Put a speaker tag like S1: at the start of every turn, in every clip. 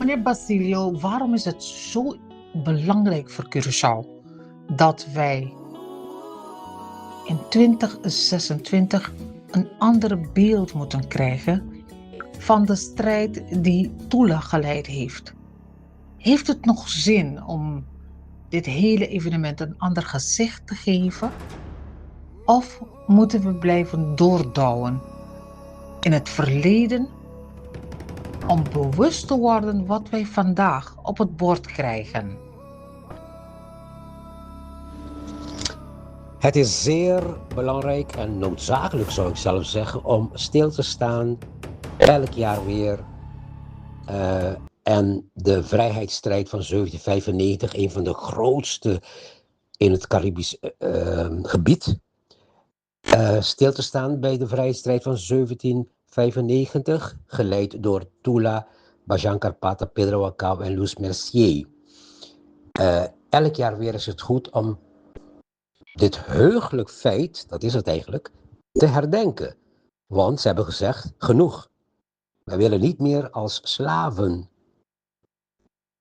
S1: Meneer Basilio, waarom is het zo belangrijk voor Curaçao dat wij in 2026 een ander beeld moeten krijgen van de strijd die Tula geleid heeft? Heeft het nog zin om dit hele evenement een ander gezicht te geven? Of moeten we blijven doordouwen in het verleden om bewust te worden wat wij vandaag op het bord krijgen?
S2: Het is zeer belangrijk en noodzakelijk, zou ik zelf zeggen, om stil te staan elk jaar weer en de vrijheidsstrijd van 1795, een van de grootste in het Caribisch gebied, stil te staan bij de vrijheidsstrijd van 1795, geleid door Tula, Bajan Carpata, Pedro Acau en Luis Mercier. Elk jaar weer is het goed om dit heugelijk feit, dat is het eigenlijk, te herdenken. Want ze hebben gezegd, genoeg. We willen niet meer als slaven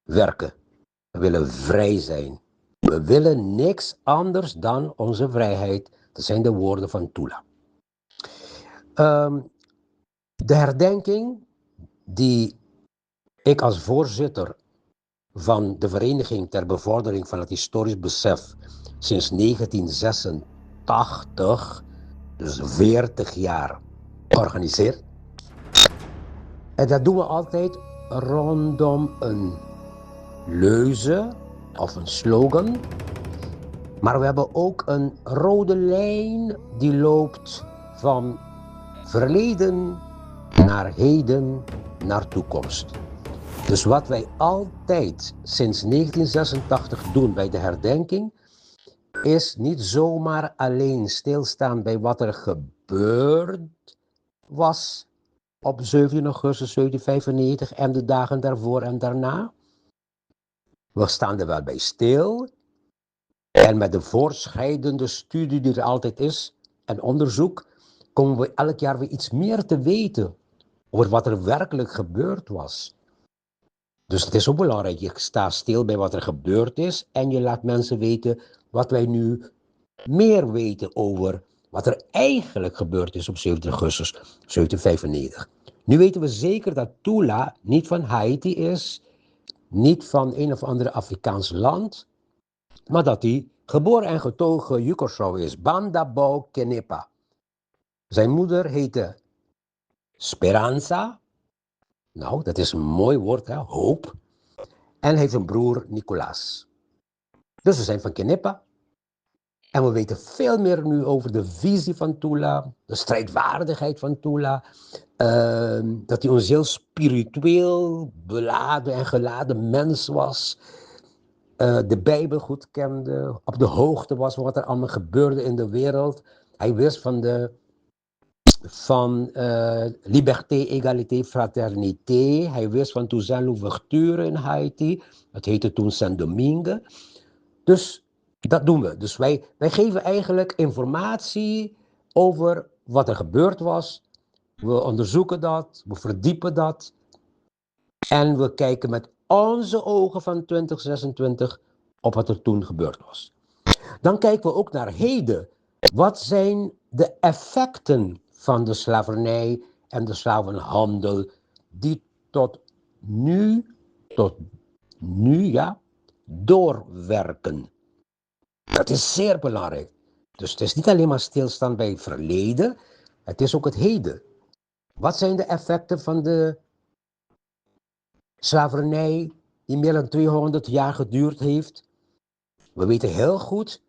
S2: werken. We willen vrij zijn. We willen niks anders dan onze vrijheid. Dat zijn de woorden van Tula. De herdenking die ik als voorzitter van de Vereniging ter Bevordering van het Historisch Besef sinds 1986, dus 40 jaar, organiseer. En dat doen we altijd rondom een leuze of een slogan. Maar we hebben ook een rode lijn die loopt van verleden naar heden naar toekomst. Dus wat wij altijd sinds 1986 doen bij de herdenking, is niet zomaar alleen stilstaan bij wat er gebeurd was op 17 augustus 1795 en de dagen daarvoor en daarna. We staan er wel bij stil en met de voortschrijdende studie die er altijd is en onderzoek, komen we elk jaar weer iets meer te weten over wat er werkelijk gebeurd was. Dus het is ook belangrijk, je staat stil bij wat er gebeurd is en je laat mensen weten wat wij nu meer weten over wat er eigenlijk gebeurd is op 17 augustus 1795. Nu weten we zeker dat Tula niet van Haiti is, niet van een of ander Afrikaans land, maar dat hij geboren en getogen Curaçao is, Bandabau Kenepa. Zijn moeder heette Speranza. Nou, dat is een mooi woord, hè? Hoop. En heeft een broer, Nicolaas. Dus we zijn van Kenepa. En we weten veel meer nu over de visie van Tula, de strijdwaardigheid van Tula. Dat hij een heel spiritueel beladen en geladen mens was. De Bijbel goed kende, op de hoogte was van wat er allemaal gebeurde in de wereld. Hij wist van liberté, égalité, fraternité. Hij wist van Toussaint Louverture in Haiti. Dat heette toen Saint-Domingue. Dus dat doen we. Dus wij geven eigenlijk informatie over wat er gebeurd was. We onderzoeken dat, we verdiepen dat. En we kijken met onze ogen van 2026 op wat er toen gebeurd was. Dan kijken we ook naar heden. Wat zijn de effecten van de slavernij en de slavenhandel die tot nu doorwerken? Dat is zeer belangrijk. Dus het is niet alleen maar stilstaan bij het verleden, het is ook het heden. Wat zijn de effecten van de slavernij die meer dan 200 jaar geduurd heeft? We weten heel goed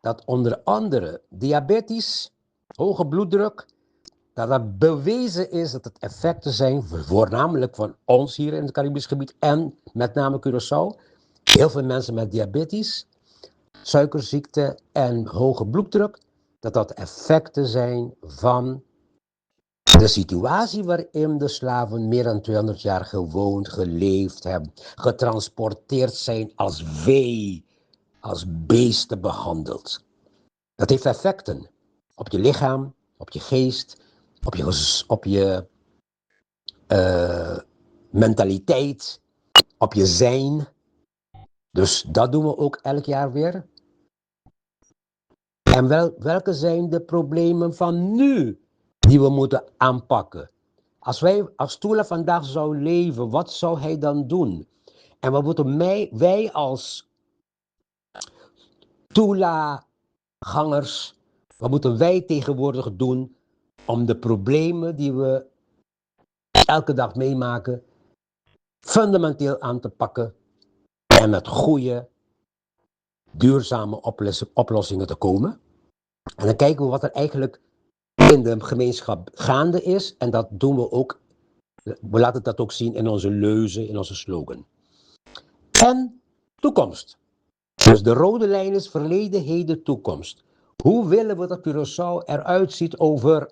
S2: dat onder andere diabetes, hoge bloeddruk, dat bewezen is dat het effecten zijn, voornamelijk van ons hier in het Caribisch gebied en met name Curaçao. Heel veel mensen met diabetes, suikerziekte en hoge bloeddruk, dat effecten zijn van de situatie waarin de slaven meer dan 200 jaar gewoond, geleefd hebben, getransporteerd zijn als vee, als beesten behandeld. Dat heeft effecten op je lichaam, op je geest, op je mentaliteit. op je zijn. Dus dat doen we ook elk jaar weer. En welke zijn de problemen van nu die we moeten aanpakken? Als Tula vandaag zou leven, wat zou hij dan doen? En wat moeten wij als Tula-gangers, wat moeten wij tegenwoordig doen om de problemen die we elke dag meemaken, fundamenteel aan te pakken en met goede, duurzame oplossingen te komen? En dan kijken we wat er eigenlijk in de gemeenschap gaande is. En dat doen we ook. We laten dat ook zien in onze leuzen, in onze slogan. En toekomst. Dus de rode lijn is verleden, heden, toekomst. Hoe willen we dat Curaçao eruit ziet over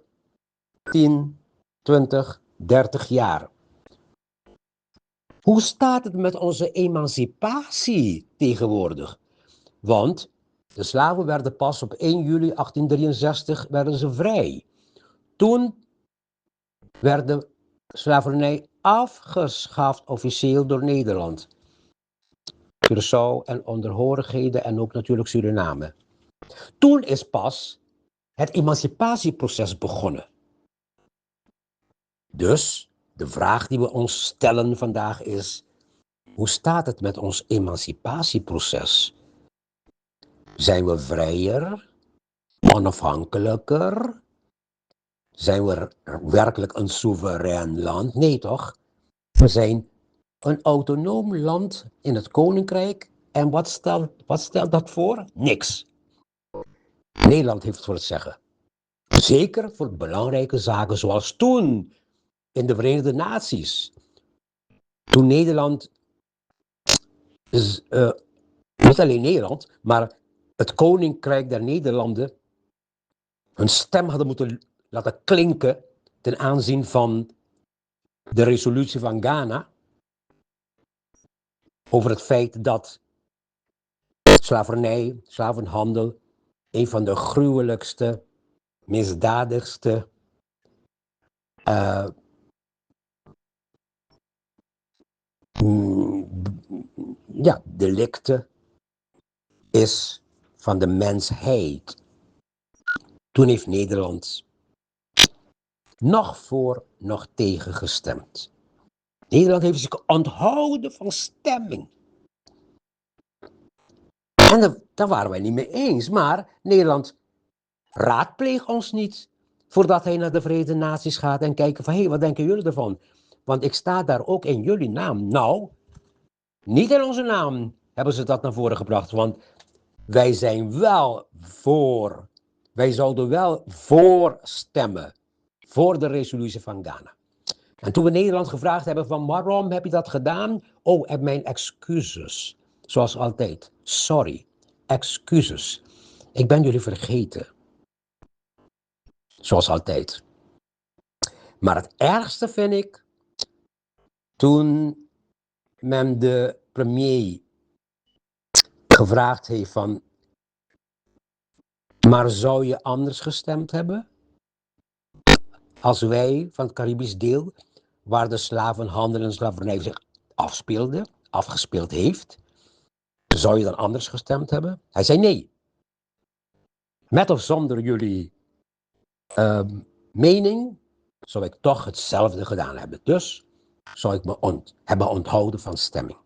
S2: 10, 20, 30 jaar? Hoe staat het met onze emancipatie tegenwoordig? Want de slaven werden pas op 1 juli 1863 werden ze vrij. Toen werd de slavernij afgeschaft officieel door Nederland. Curaçao en onderhorigheden en ook natuurlijk Suriname. Toen is pas het emancipatieproces begonnen. Dus de vraag die we ons stellen vandaag is: hoe staat het met ons emancipatieproces? Zijn we vrijer, onafhankelijker? Zijn we werkelijk een soeverein land? Nee toch? We zijn een autonoom land in het koninkrijk. En wat stelt dat voor? Niks. Nederland heeft het voor het zeggen. Zeker voor belangrijke zaken zoals toen in de Verenigde Naties. Toen Nederland, niet alleen Nederland, maar het Koninkrijk der Nederlanden hun stem hadden moeten laten klinken ten aanzien van de resolutie van Ghana over het feit dat slavernij, slavenhandel, een van de gruwelijkste, misdadigste delicten is van de mensheid. Toen heeft Nederland nog voor, nog tegen gestemd. Nederland heeft zich onthouden van stemming. En daar waren wij niet mee eens. Maar Nederland raadpleegt ons niet voordat hij naar de Verenigde Naties gaat en kijken van hé, wat denken jullie ervan? Want ik sta daar ook in jullie naam. Nou, niet in onze naam hebben ze dat naar voren gebracht, want wij zijn wel voor. Wij zouden wel voor stemmen. Voor de resolutie van Ghana. En toen we Nederland gevraagd hebben van waarom heb je dat gedaan? Oh, heb mijn excuses. Zoals altijd. Sorry. Excuses. Ik ben jullie vergeten. Zoals altijd. Maar het ergste vind ik toen men de premier gevraagd heeft van maar zou je anders gestemd hebben? Als wij van het Caribisch deel, waar de slavenhandel en slavernij zich afgespeeld heeft, zou je dan anders gestemd hebben? Hij zei nee. Met of zonder jullie mening, zou ik toch hetzelfde gedaan hebben. Dus zou ik me hebben onthouden van stemming.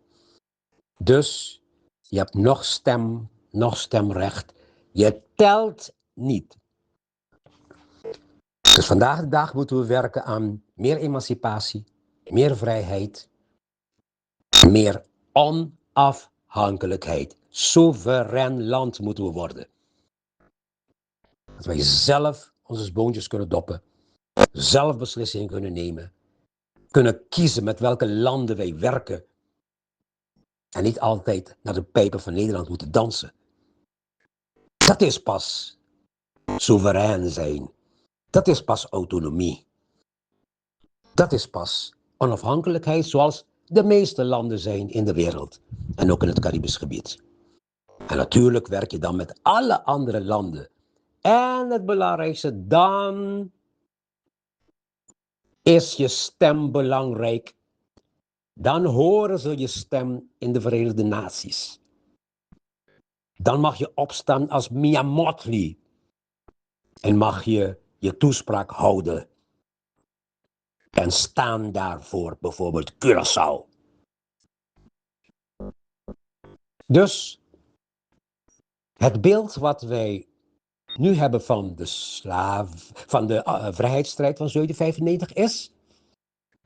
S2: Dus je hebt nog stemrecht. Je telt niet. Dus vandaag de dag moeten we werken aan meer emancipatie, meer vrijheid, meer onafhankelijkheid. Soeverein land moeten we worden. Dat wij zelf onze boontjes kunnen doppen, zelf beslissingen kunnen nemen, kunnen kiezen met welke landen wij werken en niet altijd naar de pijpen van Nederland moeten dansen. Dat is pas soeverein zijn. Dat is pas autonomie. Dat is pas onafhankelijkheid zoals de meeste landen zijn in de wereld. En ook in het Caribisch gebied. En natuurlijk werk je dan met alle andere landen. En het belangrijkste, dan is je stem belangrijk Dan horen ze je stem in de Verenigde Naties. Dan mag je opstaan als Mia Mottley. En mag je je toespraak houden. En staan daarvoor bijvoorbeeld Curaçao. Dus het beeld wat wij nu hebben van de vrijheidsstrijd van 1795 is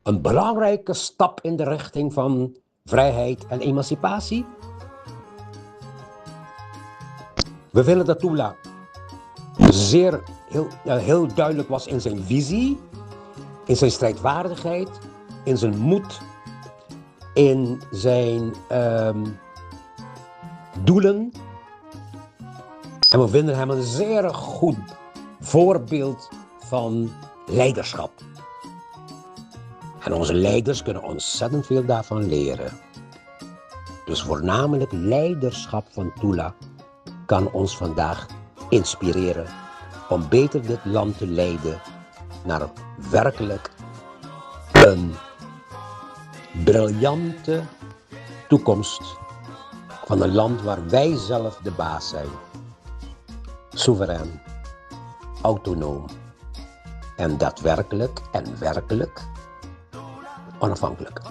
S2: een belangrijke stap in de richting van vrijheid en emancipatie. We willen dat Tula heel duidelijk was in zijn visie, in zijn strijdvaardigheid, in zijn moed, in zijn doelen. En we vinden hem een zeer goed voorbeeld van leiderschap. En onze leiders kunnen ontzettend veel daarvan leren. Dus voornamelijk leiderschap van Tula kan ons vandaag inspireren om beter dit land te leiden naar werkelijk een briljante toekomst van een land waar wij zelf de baas zijn. Soeverein, autonoom en daadwerkelijk en werkelijk onafhankelijk.